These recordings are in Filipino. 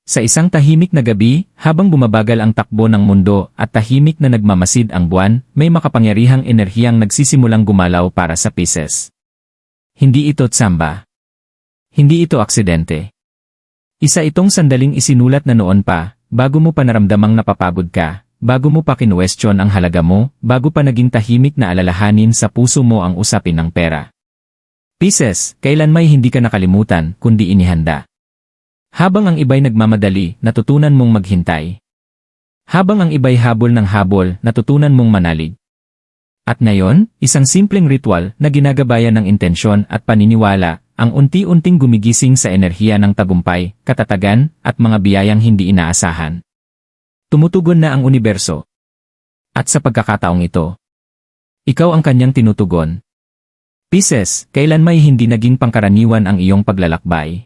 Sa isang tahimik na gabi, habang bumabagal ang takbo ng mundo at tahimik na nagmamasid ang buwan, may makapangyarihang enerhiyang nagsisimulang gumalaw para sa Pisces. Hindi ito tsamba. Hindi ito aksidente. Isa itong sandaling isinulat na noon pa, bago mo pa naramdamang napapagod ka, bago mo pa kinwestiyon ang halaga mo, bago pa naging tahimik na alalahanin sa puso mo ang usapin ng pera. Pisces, kailan may hindi ka nakalimutan, kundi inihanda. Habang ang iba'y nagmamadali, natutunan mong maghintay. Habang ang iba'y habol ng habol, natutunan mong manalig. At ngayon, isang simpleng ritual na ginagabayan ng intensyon at paniniwala, ang unti-unting gumigising sa enerhiya ng tagumpay, katatagan, at mga biyayang hindi inaasahan. Tumutugon na ang universo. At sa pagkakataong ito, ikaw ang kanyang tinutugon. Pisces, kailan may hindi naging pangkaraniwan ang iyong paglalakbay?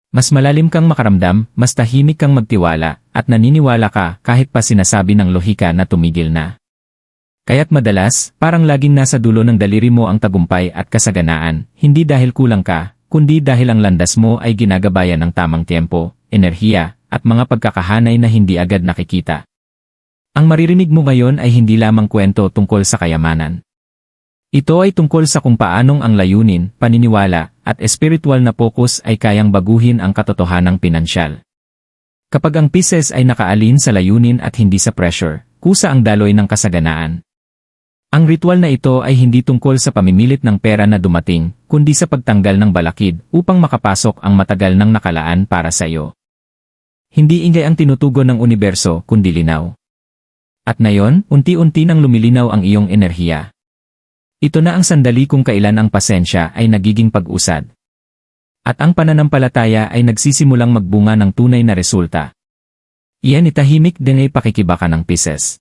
Mas malalim kang makaramdam, mas tahimik kang magtiwala, at naniniwala ka kahit pa sinasabi ng lohika na tumigil na. Kaya't madalas, parang laging nasa dulo ng daliri mo ang tagumpay at kasaganaan, hindi dahil kulang ka, kundi dahil ang landas mo ay ginagabayan ng tamang tiempo, enerhiya, at mga pagkakahanay na hindi agad nakikita. Ang maririnig mo ngayon ay hindi lamang kwento tungkol sa kayamanan. Ito ay tungkol sa kung paanong ang layunin, paniniwala, at espiritual na focus ay kayang baguhin ang katotohanang pinansyal. Kapag ang Pisces ay nakaalin sa layunin at hindi sa pressure, kusa ang daloy ng kasaganaan. Ang ritual na ito ay hindi tungkol sa pamimilit ng pera na dumating, kundi sa pagtanggal ng balakid upang makapasok ang matagal nang nakalaan para sa iyo. Hindi ingay ang tinutugon ng universo kundi linaw. At ngayon, unti-unti nang lumilinaw ang iyong enerhiya. Ito na ang sandali kung kailan ang pasensya ay nagiging pag-usad. At ang pananampalataya ay nagsisimulang magbunga ng tunay na resulta. Iyan itahimik din ay pakikibaka ng Pisces.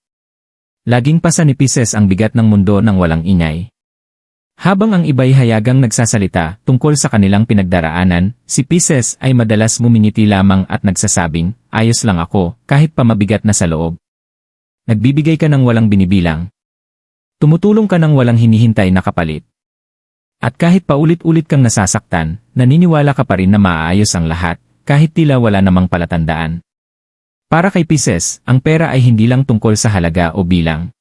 Laging pasa ni Pisces ang bigat ng mundo ng walang ingay. Habang ang iba'y hayagang nagsasalita tungkol sa kanilang pinagdaraanan, si Pisces ay madalas ngumingiti lamang at nagsasabing, ayos lang ako, kahit pa mabigat na sa loob. Nagbibigay ka ng walang binibilang. Tumutulong ka ng walang hinihintay na kapalit. At kahit paulit-ulit kang nasasaktan, naniniwala ka pa rin na maaayos ang lahat, kahit tila wala namang palatandaan. Para kay Pisces, ang pera ay hindi lang tungkol sa halaga o bilang.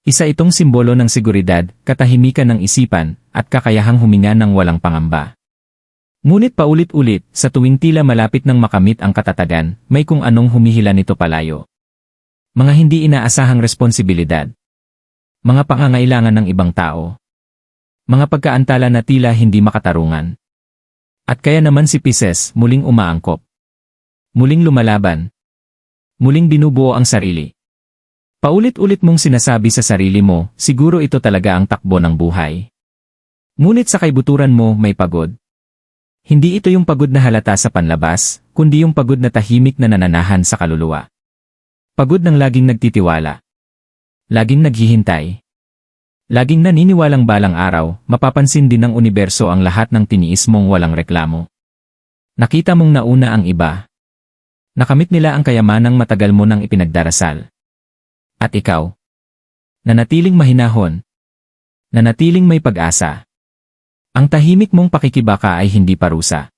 Isa itong simbolo ng seguridad, katahimikan ng isipan, at kakayahang huminga ng walang pangamba. Ngunit paulit-ulit, sa tuwing tila malapit ng makamit ang katatagan, may kung anong humihila nito palayo. Mga hindi inaasahang responsibilidad. Mga pangangailangan ng ibang tao. Mga pagkaantala na tila hindi makatarungan. At kaya naman si Pisces muling umaangkop. Muling lumalaban. Muling binubuo ang sarili. Paulit-ulit mong sinasabi sa sarili mo, siguro ito talaga ang takbo ng buhay. Ngunit sa kaibuturan mo may pagod. Hindi ito yung pagod na halata sa panlabas, kundi yung pagod na tahimik na nananahan sa kaluluwa. Pagod ng laging nagtitiwala. Laging naghihintay. Laging naniniwalang balang araw, mapapansin din ng universo ang lahat ng tiniis mong walang reklamo. Nakita mong nauna ang iba. Nakamit nila ang kayamanang matagal mo nang ipinagdarasal. At ikaw? Nanatiling mahinahon. Nanatiling may pag-asa. Ang tahimik mong pakikibaka ay hindi parusa.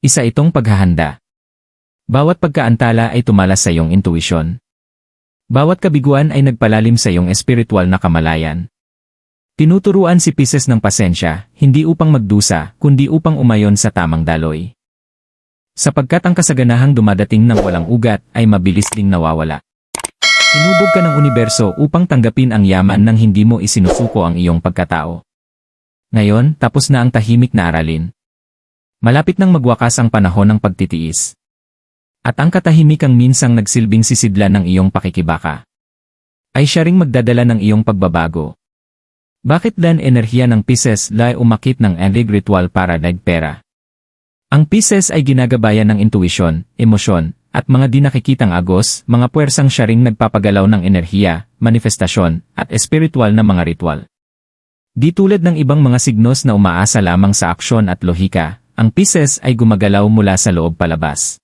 Isa itong paghahanda. Bawat pagkaantala ay tumalas sa iyong intuisyon. Bawat kabiguan ay nagpalalim sa iyong espiritual na kamalayan. Tinuturuan si Pisces ng pasensya, hindi upang magdusa, kundi upang umayon sa tamang daloy. Sapagkat ang kasaganahang dumadating ng walang ugat ay mabilis ding nawawala. Inubog ka ng universo upang tanggapin ang yaman nang hindi mo isinusuko ang iyong pagkatao. Ngayon, tapos na ang tahimik na aralin. Malapit nang magwakas ang panahon ng pagtitiis. At ang katahimikang minsang nagsilbing sisidlan ng iyong pakikibaka, ay siya ring magdadala ng iyong pagbabago. Bakit dan enerhiya ng Pisces ay umakit ng enlig ritual para nagpera? Ang Pisces ay ginagabayan ng intuisyon, emosyon, at mga di nakikitang agos, mga puwersang siya ring nagpapagalaw ng enerhiya, manifestasyon, at espiritual na mga ritual. Di tulad ng ibang mga signos na umaasa lamang sa aksyon at lohika, ang Pisces ay gumagalaw mula sa loob palabas.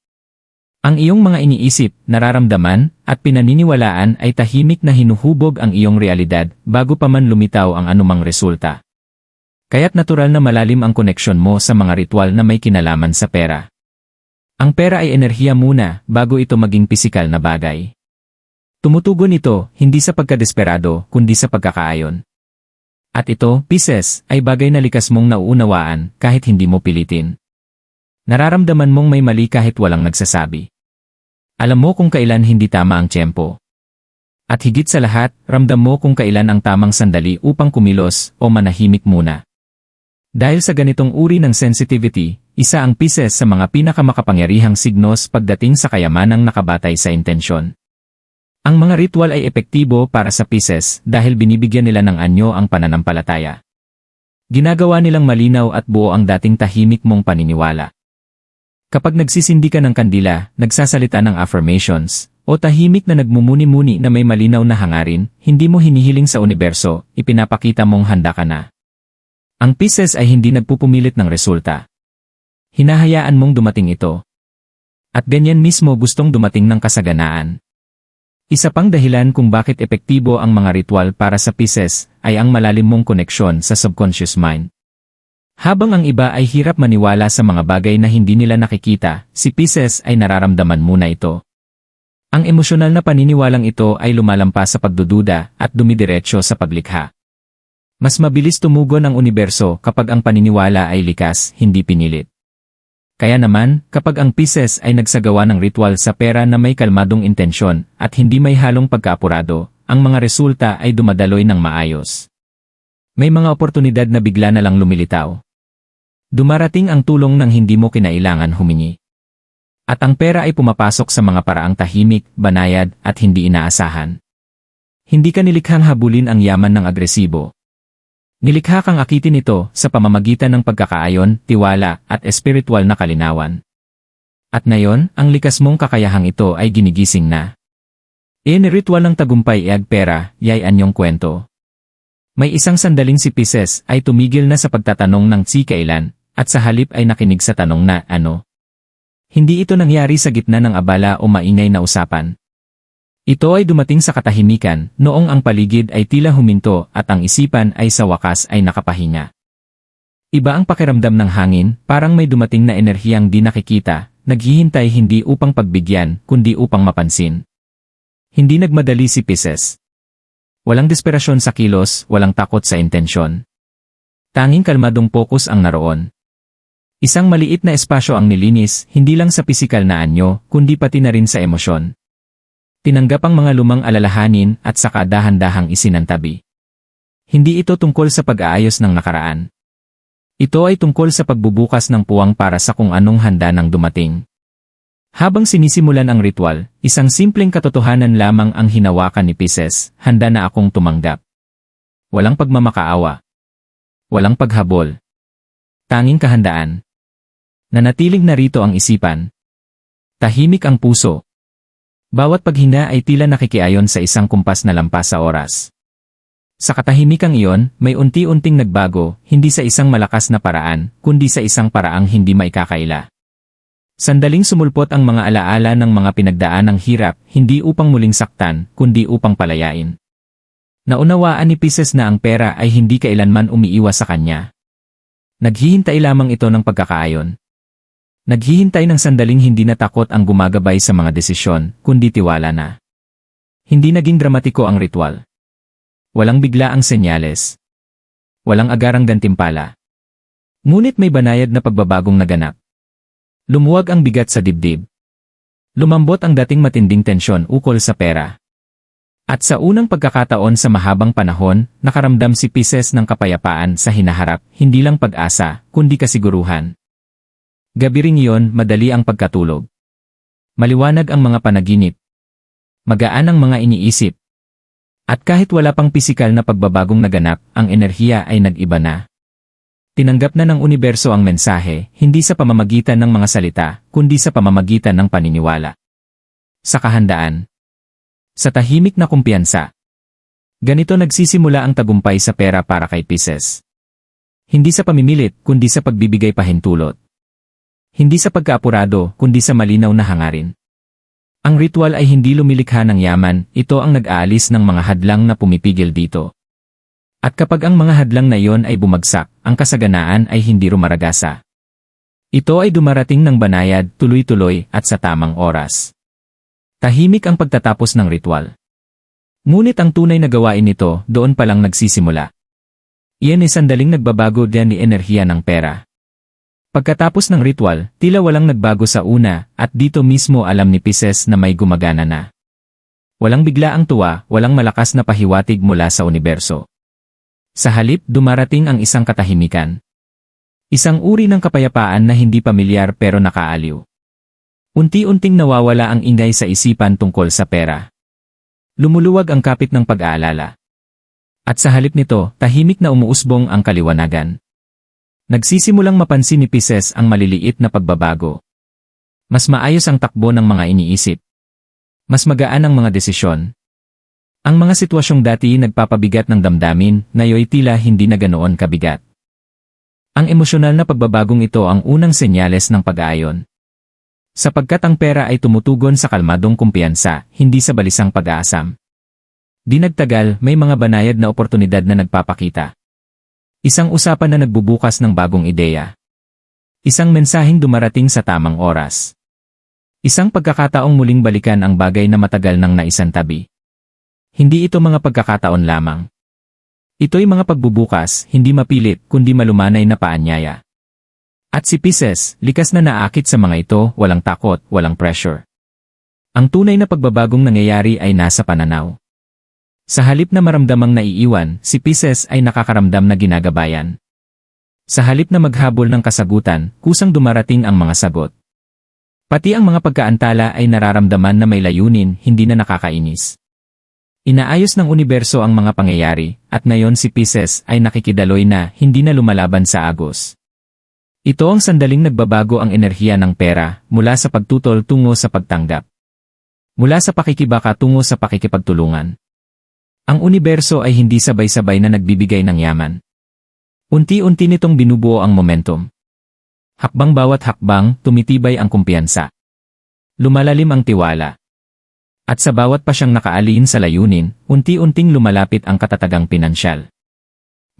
Ang iyong mga iniisip, nararamdaman, at pinaniniwalaan ay tahimik na hinuhubog ang iyong realidad bago pa man lumitaw ang anumang resulta. Kaya't natural na malalim ang koneksyon mo sa mga ritual na may kinalaman sa pera. Ang pera ay enerhiya muna bago ito maging pisikal na bagay. Tumutugon ito hindi sa pagkadesperado kundi sa pagkakaayon. At ito, Pisces, ay bagay na likas mong nauunawaan kahit hindi mo pilitin. Nararamdaman mong may mali kahit walang nagsasabi. Alam mo kung kailan hindi tama ang tiyempo. At higit sa lahat, ramdam mo kung kailan ang tamang sandali upang kumilos o manahimik muna. Dahil sa ganitong uri ng sensitivity, isa ang Pisces sa mga pinakamakapangyarihang signos pagdating sa kayamanang nakabatay sa intensyon. Ang mga ritual ay epektibo para sa Pisces dahil binibigyan nila ng anyo ang pananampalataya. Ginagawa nilang malinaw at buo ang dating tahimik mong paniniwala. Kapag nagsisindi ka ng kandila, nagsasalita ng affirmations, o tahimik na nagmumuni-muni na may malinaw na hangarin, hindi mo hinihiling sa universo, ipinapakita mong handa ka na. Ang Pisces ay hindi nagpupumilit ng resulta. Hinahayaan mong dumating ito. At ganyan mismo gustong dumating ng kasaganaan. Isa pang dahilan kung bakit epektibo ang mga ritual para sa Pisces ay ang malalim mong koneksyon sa subconscious mind. Habang ang iba ay hirap maniwala sa mga bagay na hindi nila nakikita, si Pisces ay nararamdaman muna ito. Ang emosyonal na paniniwalang ito ay lumalampas sa pagdududa at dumidiretso sa paglikha. Mas mabilis tumugon ang universo kapag ang paniniwala ay likas, hindi pinilit. Kaya naman, kapag ang Pisces ay nagsagawa ng ritual sa pera na may kalmadong intensyon at hindi may halong pagkaapurado, ang mga resulta ay dumadaloy ng maayos. May mga oportunidad na bigla na lang lumilitaw. Dumarating ang tulong ng hindi mo kinailangan humingi. At ang pera ay pumapasok sa mga paraang tahimik, banayad, at hindi inaasahan. Hindi ka nilikhang habulin ang yaman ng agresibo. Nilikha kang akitin ito sa pamamagitan ng pagkakaayon, tiwala, at espiritual na kalinawan. At ngayon, ang likas mong kakayahang ito ay ginigising na. Ritual ng tagumpay pera, yay anyong kwento. May isang sandaling si Pisces ay tumigil na sa pagtatanong ng kailan, at sa halip ay nakinig sa tanong na ano. Hindi ito nangyari sa gitna ng abala o maingay na usapan. Ito ay dumating sa katahimikan, noong ang paligid ay tila huminto at ang isipan ay sa wakas ay nakapahinga. Iba ang pakiramdam ng hangin, parang may dumating na enerhiyang di nakikita, naghihintay hindi upang pagbigyan, kundi upang mapansin. Hindi nagmadali si Pisces. Walang desperasyon sa kilos, walang takot sa intensyon. Tanging kalmadong pokus ang naroon. Isang maliit na espasyo ang nilinis, hindi lang sa pisikal na anyo, kundi pati na rin sa emosyon. Tinanggap ang mga lumang alalahanin at saka dahan-dahang isinantabi. Hindi ito tungkol sa pag-aayos ng nakaraan. Ito ay tungkol sa pagbubukas ng puwang para sa kung anong handa nang dumating. Habang sinisimulan ang ritual, isang simpleng katotohanan lamang ang hinawakan ni Pisces, handa na akong tumanggap. Walang pagmamakaawa. Walang paghabol. Tanging kahandaan. Nanatiling narito ang isipan. Tahimik ang puso. Bawat paghina ay tila nakikiayon sa isang kumpas na lampas sa oras. Sa katahimikang iyon, may unti-unting nagbago, hindi sa isang malakas na paraan, kundi sa isang paraang hindi maikakaila. Sandaling sumulpot ang mga alaala ng mga pinagdaan ng hirap, hindi upang muling saktan, kundi upang palayain. Naunawaan ni Pisces na ang pera ay hindi kailanman umiiwas sa kanya. Naghihintay lamang ito ng pagkakaayon. Naghihintay ng sandaling hindi na takot ang gumagabay sa mga desisyon, kundi tiwala na. Hindi naging dramatiko ang ritual. Walang bigla ang senyales. Walang agarang gantimpala. Ngunit may banayad na pagbabagong naganap. Lumuwag ang bigat sa dibdib. Lumambot ang dating matinding tensyon ukol sa pera. At sa unang pagkakataon sa mahabang panahon, nakaramdam si Pisces ng kapayapaan sa hinaharap, hindi lang pag-asa, kundi kasiguruhan. Gabi ring iyon, madali ang pagkatulog. Maliwanag ang mga panaginip. Magaan ang mga iniisip. At kahit wala pang pisikal na pagbabagong naganap, ang enerhiya ay nag-iba na. Tinanggap na ng universo ang mensahe, hindi sa pamamagitan ng mga salita, kundi sa pamamagitan ng paniniwala. Sa kahandaan. Sa tahimik na kumpiyansa. Ganito nagsisimula ang tagumpay sa pera para kay Pisces. Hindi sa pamimilit, kundi sa pagbibigay pahintulot. Hindi sa pagkaapurado, kundi sa malinaw na hangarin. Ang ritual ay hindi lumilikha ng yaman, ito ang nag-aalis ng mga hadlang na pumipigil dito. At kapag ang mga hadlang na iyon ay bumagsak, ang kasaganaan ay hindi rumaragasa. Ito ay dumarating ng banayad, tuloy-tuloy at sa tamang oras. Tahimik ang pagtatapos ng ritual. Ngunit ang tunay na gawain nito doon pa lang nagsisimula. Iyan ay sandaling nagbabago din ni enerhiya ng pera. Pagkatapos ng ritual, tila walang nagbago sa una at dito mismo alam ni Pisces na may gumagana na. Walang bigla ang tuwa, walang malakas na pahiwatig mula sa universo. Sa halip, dumarating ang isang katahimikan. Isang uri ng kapayapaan na hindi pamilyar pero nakaaliw. Unti-unting nawawala ang ingay sa isipan tungkol sa pera. Lumuluwag ang kapit ng pag-aalala. At sa halip nito, tahimik na umuusbong ang kaliwanagan. Nagsisimulang mapansin ni Pisces ang maliliit na pagbabago. Mas maayos ang takbo ng mga iniisip. Mas magaan ang mga desisyon. Ang mga sitwasyong dati nagpapabigat ng damdamin, ngayon tila hindi na ganoon kabigat. Ang emosyonal na pagbabagong ito ang unang senyales ng pag-aayon. Sapagkat ang pera ay tumutugon sa kalmadong kumpiyansa, hindi sa balisang pag-aasam. Di nagtagal, may mga banayad na oportunidad na nagpapakita. Isang usapan na nagbubukas ng bagong ideya. Isang mensaheng dumarating sa tamang oras. Isang pagkakataong muling balikan ang bagay na matagal nang naisantabi. Hindi ito mga pagkakataon lamang. Ito'y mga pagbubukas, hindi mapilit, kundi malumanay na paanyaya. At si Pisces, likas na naakit sa mga ito, walang takot, walang pressure. Ang tunay na pagbabagong nangyayari ay nasa pananaw. Sa halip na maramdamang naiiwan, si Pisces ay nakakaramdam na ginagabayan. Sa halip na maghabol ng kasagutan, kusang dumarating ang mga sagot. Pati ang mga pagkaantala ay nararamdaman na may layunin, hindi na nakakainis. Inaayos ng universo ang mga pangyayari, at ngayon si Pisces ay nakikidaloy na, hindi na lumalaban sa agos. Ito ang sandaling nagbabago ang enerhiya ng pera, mula sa pagtutol tungo sa pagtanggap. Mula sa pakikibaka tungo sa pakikipagtulungan. Ang universo ay hindi sabay-sabay na nagbibigay ng yaman. Unti-unti nitong binubuo ang momentum. Hakbang bawat hakbang, tumitibay ang kumpiyansa. Lumalalim ang tiwala. At sa bawat pa siyang nakaalin sa layunin, unti-unting lumalapit ang katatagang pinansyal.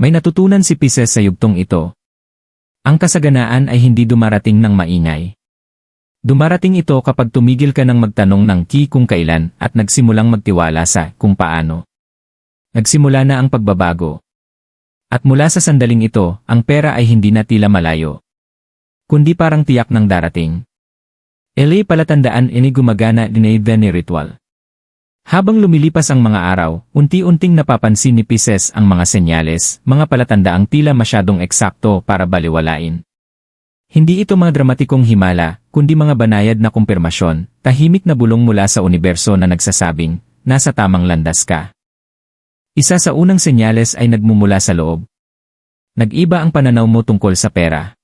May natutunan si Pisces sa yugtong ito. Ang kasaganaan ay hindi dumarating ng maingay. Dumarating ito kapag tumigil ka ng magtanong ng kung kailan at nagsimulang magtiwala sa kung paano. Nagsimula na ang pagbabago. At mula sa sandaling ito, ang pera ay hindi na tila malayo. Kundi parang tiyak ng darating. LA palatandaan ini gumagana ni ritual. Habang lumilipas ang mga araw, unti-unting napapansin ni Pisces ang mga senyales, mga palatandaang tila masyadong eksakto para baliwalain. Hindi ito mga dramatikong himala, kundi mga banayad na kumpirmasyon, tahimik na bulong mula sa universo na nagsasabing, nasa tamang landas ka. Isa sa unang senyales ay nagmumula sa loob. Nag-iba ang pananaw mo tungkol sa pera.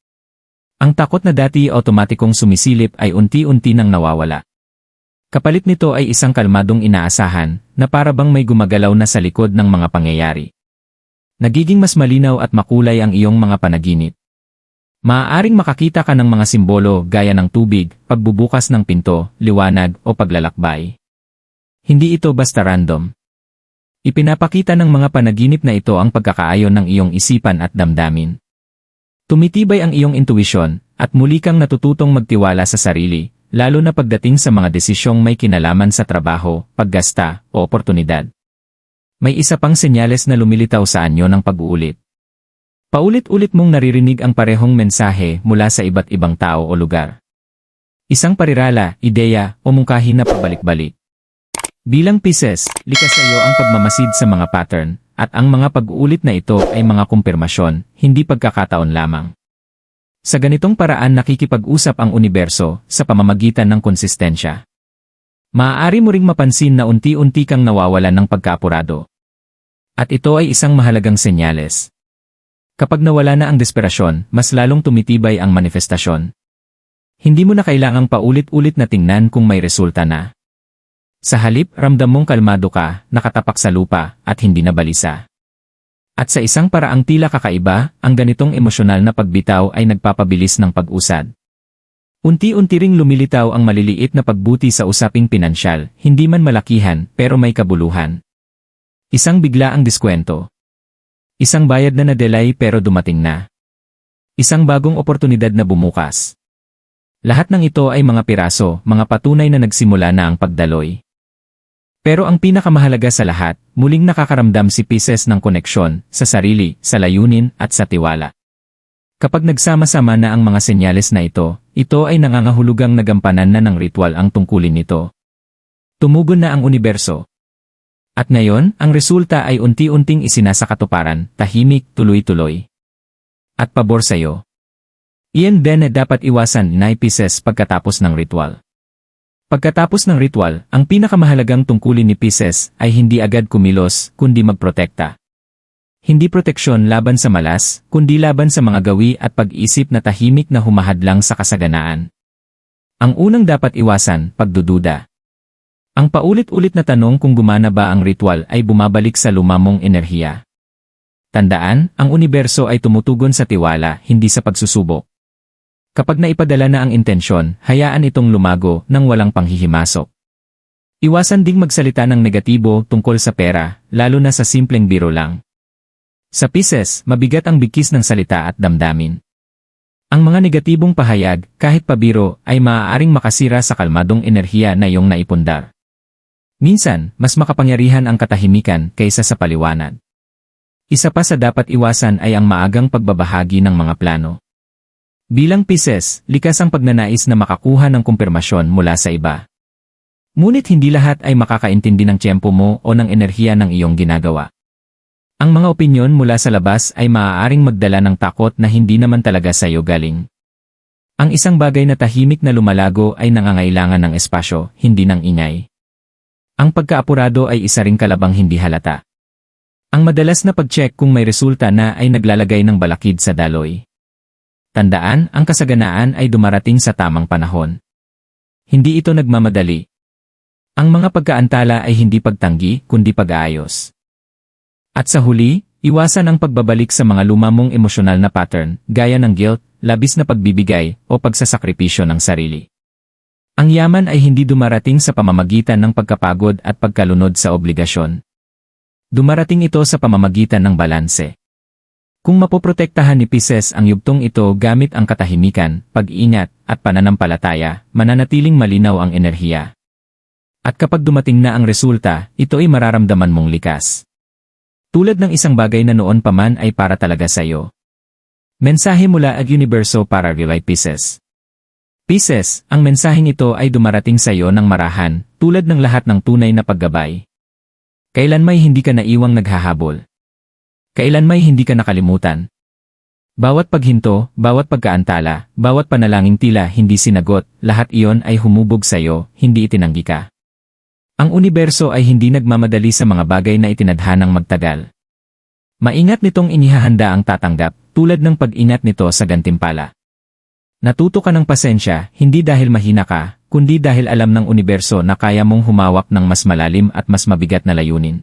Ang takot na dati automatikong sumisilip ay unti-unti nang nawawala. Kapalit nito ay isang kalmadong inaasahan na para bang may gumagalaw na sa likod ng mga pangyayari. Nagiging mas malinaw at makulay ang iyong mga panaginip. Maaaring makakita ka ng mga simbolo gaya ng tubig, pagbubukas ng pinto, liwanag o paglalakbay. Hindi ito basta random. Ipinapakita ng mga panaginip na ito ang pagkakaayon ng iyong isipan at damdamin. Tumitibay ang iyong intuisyon, at muli kang natututong magtiwala sa sarili, lalo na pagdating sa mga desisyong may kinalaman sa trabaho, paggasta, o oportunidad. May isa pang senyales na lumilitaw sa anyo ng pag-uulit. Paulit-ulit mong naririnig ang parehong mensahe mula sa iba't ibang tao o lugar. Isang parirala, ideya, o mungkahi na pabalik-balik. Bilang Pisces, likas sa iyo ang pagmamasid sa mga pattern, at ang mga pag-uulit na ito ay mga kumpirmasyon, hindi pagkakataon lamang. Sa ganitong paraan nakikipag-usap ang universo sa pamamagitan ng konsistensya. Maaari mo ring mapansin na unti-unti kang nawawalan ng pagkaapurado. At ito ay isang mahalagang senyales. Kapag nawala na ang desperasyon, mas lalong tumitibay ang manifestasyon. Hindi mo na kailangang paulit-ulit na tingnan kung may resulta na. Sa halip, ramdam mong kalmado ka, nakatapak sa lupa, at hindi na balisa. At sa isang paraang tila kakaiba, ang ganitong emosyonal na pagbitaw ay nagpapabilis ng pag-usad. Unti-unti ring lumilitaw ang maliliit na pagbuti sa usaping pinansyal, hindi man malakihan, pero may kabuluhan. Isang bigla ang diskwento. Isang bayad na na-delay pero dumating na. Isang bagong oportunidad na bumukas. Lahat ng ito ay mga piraso, mga patunay na nagsimula na ang pagdaloy. Pero ang pinakamahalaga sa lahat, muling nakakaramdam si Pisces ng koneksyon sa sarili, sa layunin at sa tiwala. Kapag nagsama-sama na ang mga senyales na ito ay nangangahulugang nagampanan na ng ritual ang tungkulin nito. Tumugon na ang universo. At ngayon, ang resulta ay unti-unting isinasakatuparan, tahimik, tuloy-tuloy. At pabor sa'yo. Iyan din na dapat iwasan ni Pisces pagkatapos ng ritual. Pagkatapos ng ritual, ang pinakamahalagang tungkulin ni Pisces ay hindi agad kumilos, kundi magprotekta. Hindi proteksyon laban sa malas, kundi laban sa mga gawi at pag-isip na tahimik na humahadlang sa kasaganaan. Ang unang dapat iwasan, pagdududa. Ang paulit-ulit na tanong kung gumana ba ang ritual ay bumabalik sa lumamong enerhiya. Tandaan, ang universo ay tumutugon sa tiwala, hindi sa pagsusubok. Kapag naipadala na ang intensyon, hayaan itong lumago nang walang panghihimasok. Iwasan ding magsalita ng negatibo tungkol sa pera, lalo na sa simpleng biro lang. Sa Pisces, mabigat ang bigkis ng salita at damdamin. Ang mga negatibong pahayag, kahit pabiro, ay maaaring makasira sa kalmadong enerhiya na iyong naipundar. Minsan, mas makapangyarihan ang katahimikan kaysa sa paliwanag. Isa pa sa dapat iwasan ay ang maagang pagbabahagi ng mga plano. Bilang Pisces, likas ang pagnanais na makakuha ng kumpirmasyon mula sa iba. Ngunit hindi lahat ay makakaintindi ng tiyempo mo o ng enerhiya ng iyong ginagawa. Ang mga opinyon mula sa labas ay maaaring magdala ng takot na hindi naman talaga sa iyo galing. Ang isang bagay na tahimik na lumalago ay nangangailangan ng espasyo, hindi ng ingay. Ang pagkaapurado ay isa ring kalabang hindi halata. Ang madalas na pag-check kung may resulta na ay naglalagay ng balakid sa daloy. Tandaan, ang kasaganaan ay dumarating sa tamang panahon. Hindi ito nagmamadali. Ang mga pagkaantala ay hindi pagtanggi, kundi pag-aayos. At sa huli, iwasan ang pagbabalik sa mga lumamong emosyonal na pattern, gaya ng guilt, labis na pagbibigay, o pagsasakripisyo ng sarili. Ang yaman ay hindi dumarating sa pamamagitan ng pagkapagod at pagkalunod sa obligasyon. Dumarating ito sa pamamagitan ng balanse. Kung mapoprotektahan ni Pisces ang yugtong ito gamit ang katahimikan, pag-ingat, at pananampalataya, mananatiling malinaw ang enerhiya. At kapag dumating na ang resulta, ito ay mararamdaman mong likas. Tulad ng isang bagay na noon pa man ay para talaga sa iyo. Mensahe mula ang universo para kay Pisces. Pisces, ang mensaheng ito ay dumarating sa iyo ng marahan, tulad ng lahat ng tunay na paggabay. Kailan may hindi ka naiwang naghahabol. Kailan may hindi ka nakalimutan. Bawat paghinto, bawat pagkaantala, bawat panalangin tila hindi sinagot, lahat iyon ay humubog sa iyo, hindi itinanggi ka. Ang universo ay hindi nagmamadali sa mga bagay na itinadhanang magtagal. Maingat nitong inihahanda ang tatanggap, tulad ng pag-ingat nito sa gantimpala. Natuto ka ng pasensya, hindi dahil mahina ka, kundi dahil alam ng universo na kaya mong humawak ng mas malalim at mas mabigat na layunin.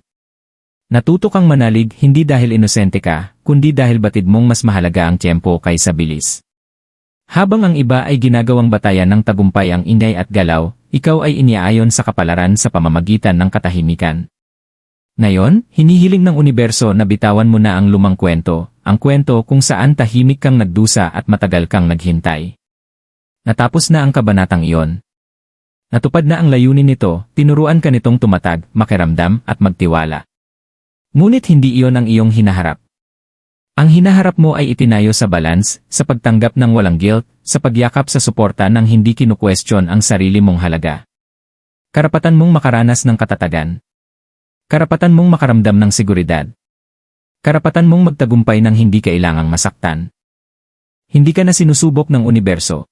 Natuto kang manalig hindi dahil inosente ka, kundi dahil batid mong mas mahalaga ang tiyempo kaysa bilis. Habang ang iba ay ginagawang batayan ng tagumpay ang ingay at galaw, ikaw ay iniaayon sa kapalaran sa pamamagitan ng katahimikan. Ngayon, hinihiling ng universo na bitawan mo na ang lumang kwento, ang kwento kung saan tahimik kang nagdusa at matagal kang naghintay. Natapos na ang kabanatang iyon. Natupad na ang layunin nito, tinuruan ka nitong tumatag, makiramdam at magtiwala. Ngunit hindi iyon ang iyong hinaharap. Ang hinaharap mo ay itinayo sa balance, sa pagtanggap ng walang guilt, sa pagyakap sa suporta ng hindi kinukwestiyon ang sarili mong halaga. Karapatan mong makaranas ng katatagan. Karapatan mong makaramdam ng seguridad. Karapatan mong magtagumpay ng hindi kailangang masaktan. Hindi ka na sinusubok ng universo.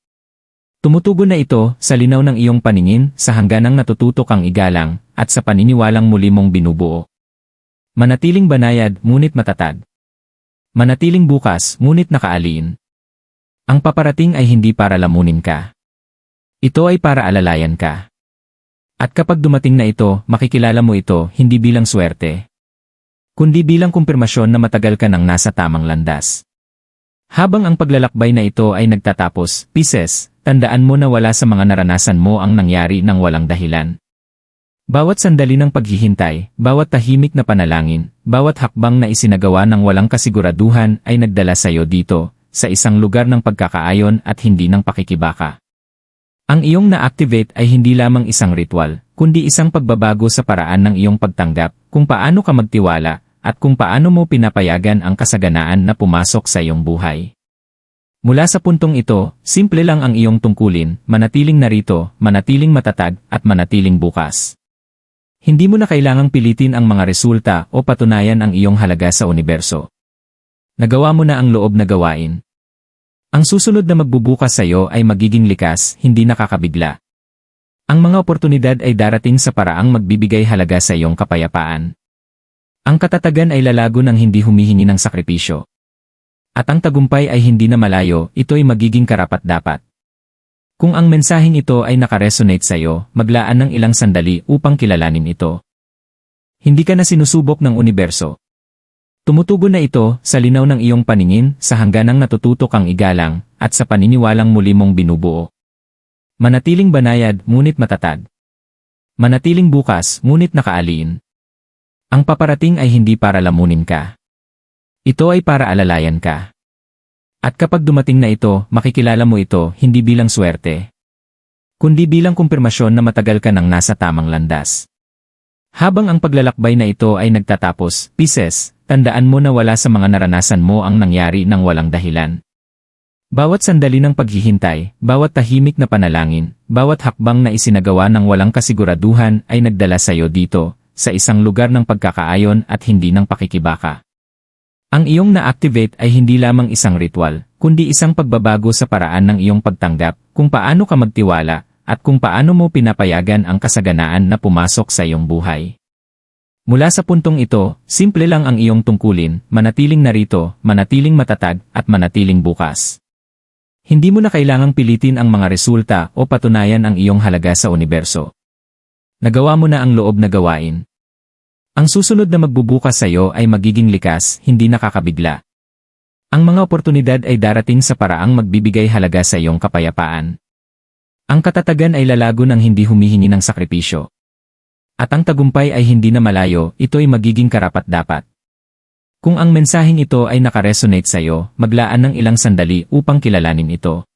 Tumutugon na ito sa linaw ng iyong paningin, sa hangganang natututo kang igalang, at sa paniniwalang muli mong binubuo. Manatiling banayad, ngunit matatag. Manatiling bukas, ngunit nakaalin. Ang paparating ay hindi para lamunin ka. Ito ay para alalayan ka. At kapag dumating na ito, makikilala mo ito hindi bilang swerte, kundi bilang kumpirmasyon na matagal ka nang nasa tamang landas. Habang ang paglalakbay na ito ay nagtatapos, Pisces, tandaan mo na wala sa mga naranasan mo ang nangyari ng walang dahilan. Bawat sandali ng paghihintay, bawat tahimik na panalangin, bawat hakbang na isinagawa ng walang kasiguraduhan ay nagdala sa iyo dito, sa isang lugar ng pagkakaayon at hindi ng pakikibaka. Ang iyong na-activate ay hindi lamang isang ritual, kundi isang pagbabago sa paraan ng iyong pagtanggap, kung paano ka magtiwala, at kung paano mo pinapayagan ang kasaganaan na pumasok sa iyong buhay. Mula sa puntong ito, simple lang ang iyong tungkulin, manatiling narito, manatiling matatag, at manatiling bukas. Hindi mo na kailangang pilitin ang mga resulta o patunayan ang iyong halaga sa universo. Nagawa mo na ang loob na gawain. Ang susunod na magbubukas sa iyo ay magiging likas, hindi nakakabigla. Ang mga oportunidad ay darating sa paraang magbibigay halaga sa iyong kapayapaan. Ang katatagan ay lalago ng hindi humihingi ng sakripisyo. At ang tagumpay ay hindi na malayo, ito'y magiging karapat-dapat. Kung ang mensaheng ito ay nakaresonate sa iyo, maglaan ng ilang sandali upang kilalanin ito. Hindi ka na sinusubok ng universo. Tumutugon na ito sa linaw ng iyong paningin, sa hangganang natututo kang igalang, at sa paniniwalang muli mong binubuo. Manatiling banayad, ngunit matatag. Manatiling bukas, ngunit nakaalin. Ang paparating ay hindi para lamunin ka. Ito ay para alalayan ka. At kapag dumating na ito, makikilala mo ito hindi bilang swerte, kundi bilang kumpirmasyon na matagal ka nang nasa tamang landas. Habang ang paglalakbay na ito ay nagtatapos, Pisces, tandaan mo na wala sa mga naranasan mo ang nangyari ng walang dahilan. Bawat sandali ng paghihintay, bawat tahimik na panalangin, bawat hakbang na isinagawa ng walang kasiguraduhan ay nagdala sa iyo dito, sa isang lugar ng pagkakaayon at hindi ng pakikibaka. Ang iyong na-activate ay hindi lamang isang ritual, kundi isang pagbabago sa paraan ng iyong pagtanggap, kung paano ka magtiwala, at kung paano mo pinapayagan ang kasaganaan na pumasok sa iyong buhay. Mula sa puntong ito, simple lang ang iyong tungkulin, manatiling narito, manatiling matatag, at manatiling bukas. Hindi mo na kailangang pilitin ang mga resulta o patunayan ang iyong halaga sa universo. Nagawa mo na ang loob na gawain. Ang susunod na magbubukas sa iyo ay magiging likas, hindi nakakabigla. Ang mga oportunidad ay darating sa paraang magbibigay halaga sa iyong kapayapaan. Ang katatagan ay lalago ng hindi humihingi ng sakripisyo. At ang tagumpay ay hindi na malayo, ito'y magiging karapat-dapat. Kung ang mensaheng ito ay nakaresonate sa iyo, maglaan ng ilang sandali upang kilalanin ito.